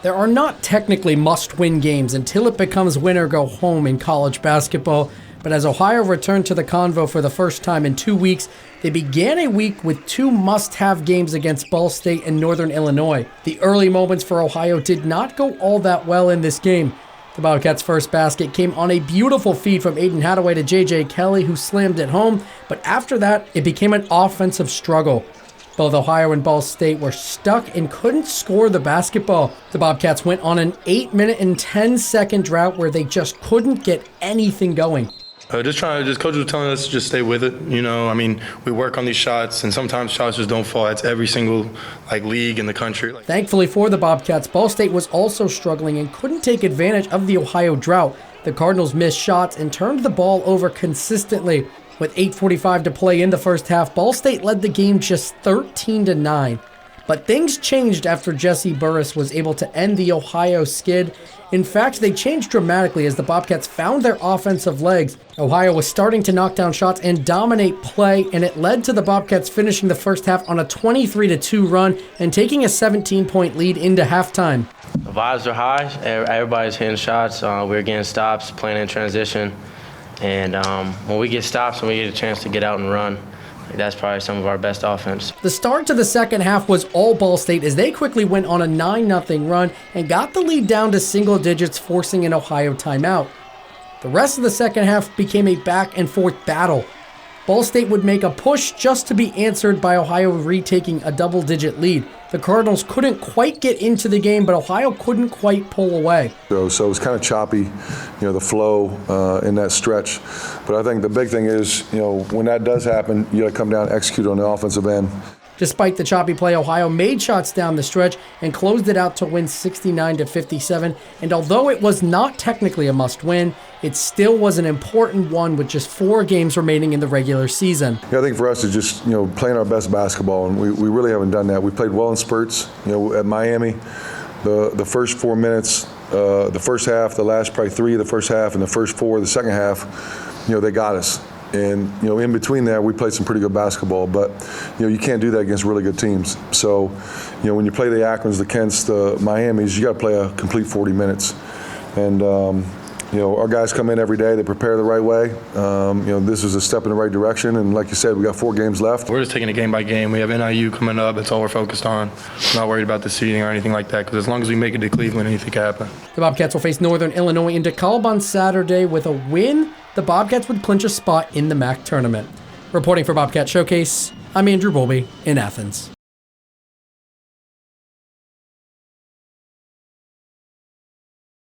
There are not technically must-win games until it becomes win or go home in college basketball, but as Ohio returned to the Convo for the first time in 2 weeks, they began a week with two must-have games against Ball State and Northern Illinois. The early moments for Ohio did not go all that well in this game. The Bobcats' first basket came on a beautiful feed from Aiden Hadaway to J.J. Kelly, who slammed it home, but after that, it became an offensive struggle. Both Ohio and Ball State were stuck and couldn't score the basketball. The Bobcats went on an 8-minute and 10-second drought where they just couldn't get anything going. Coach was telling us to just stay with it. We work on these shots, and sometimes shots just don't fall. It's every single league in the country. Thankfully for the Bobcats, Ball State was also struggling and couldn't take advantage of the Ohio drought. The Cardinals missed shots and turned the ball over consistently. With 8:45 to play in the first half, Ball State led the game just 13-9. But things changed after Jesse Burris was able to end the Ohio skid. In fact, they changed dramatically as the Bobcats found their offensive legs. Ohio was starting to knock down shots and dominate play, and it led to the Bobcats finishing the first half on a 23-2 run and taking a 17-point lead into halftime. The vibes are high. Everybody's hitting shots. We're getting stops, playing in transition. And when we get stops and we get a chance to get out and run, that's probably some of our best offense. The start to the second half was all Ball State as they quickly went on a 9-0 run and got the lead down to single digits, forcing an Ohio timeout. The rest of the second half became a back-and-forth battle. Ball State would make a push just to be answered by Ohio retaking a double-digit lead. The Cardinals couldn't quite get into the game, but Ohio couldn't quite pull away. So it was kind of choppy, the flow in that stretch. But I think the big thing is, when that does happen, you got to come down and execute on the offensive end. Despite the choppy play, Ohio made shots down the stretch and closed it out to win 69-57. And although it was not technically a must-win, it still was an important one with just 4 games remaining in the regular season. Yeah, I think for us it's just playing our best basketball, and we really haven't done that. We played well in spurts. At Miami, the first 4 minutes, the first half, the last probably 3 of the first half, and the first 4 of the second half, they got us. And in between that, we played some pretty good basketball, but you can't do that against really good teams. So when you play the Akrons, the Kents, the Miamis, you got to play a complete 40 minutes. And our guys come in every day, they prepare the right way. This is a step in the right direction, and like you said, we got 4 games left. We're just taking it game by game. We have NIU coming up. That's all we're focused on. I'm not worried about the seeding or anything like that, because as long as we make it to Cleveland, anything can happen. The Bobcats will face Northern Illinois in DeKalb on Saturday. With a win, the Bobcats would clinch a spot in the MAC tournament. Reporting for Bobcat Showcase, I'm Andrew Bowlby in Athens.